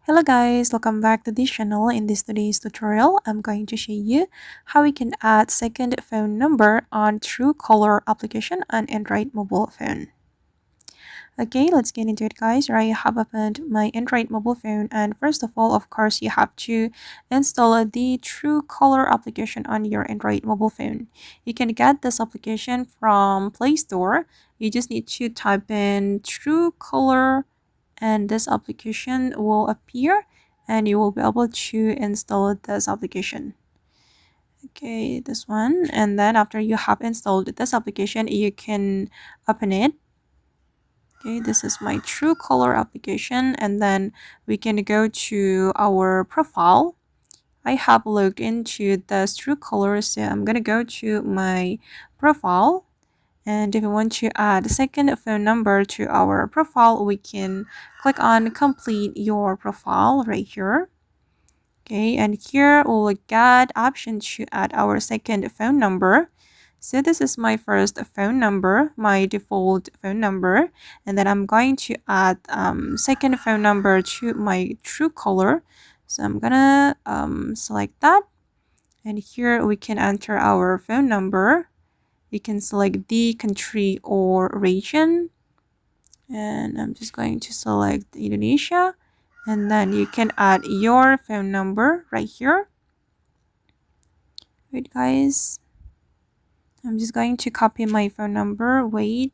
Hello guys, welcome back to this channel. In this today's tutorial, I'm going to show you how we can add second phone number on Truecaller application on Android mobile phone. Okay, let's get into it guys. I have opened my Android mobile phone, and first of all, of course, you have to install the Truecaller application on your Android mobile phone. You can get this application from Play Store. You just need to type in Truecaller and this application will appear and you will be able to install this application. Okay, this one, and then after you have installed this application, you can open it. Okay, this is my Truecaller application, and then we can go to our profile. I have logged into this Truecaller, so I'm gonna go to my profile. And if we want to add a second phone number to our profile, we can click on complete your profile right here. Okay, and here we'll get option to add our second phone number. So this is my first phone number, my default phone number, and then I'm going to add second phone number to my Truecaller. So I'm gonna select that, and here we can enter our phone number. You can select the country or region, and I'm just going to select Indonesia, and then you can add your phone number right here. Wait guys, I'm just going to copy my phone number. Wait,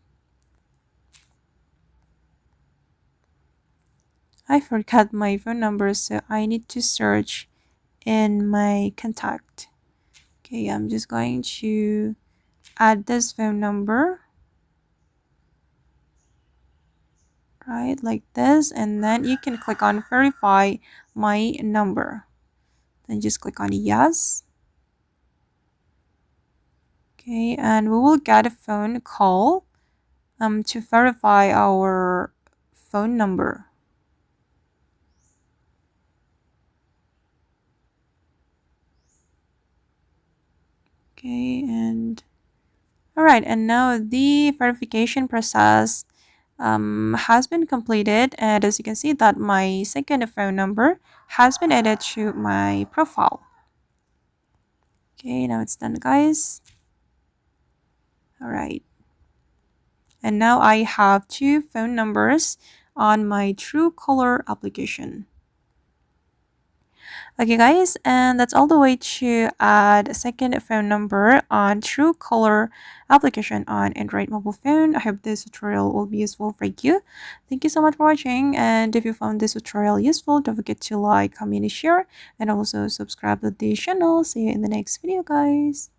I forgot my phone number, so I need to search in my contact. Okay, I'm just going to add this phone number. Right, like this, and then you can click on verify my number, then just click on yes. Okay, and we will get a phone call to verify our phone number. Okay, and all right, and now the verification process has been completed, and as you can see that my second phone number has been added to my profile. Okay, now it's done guys. All right, and now I have two phone numbers on my Truecaller application. Okay guys, and that's all the way to add a second phone number on Truecaller application on Android mobile phone. I hope this tutorial will be useful for you. Thank you so much for watching, and if you found this tutorial useful, don't forget to like, comment, and share, and also subscribe to the channel. See you in the next video guys.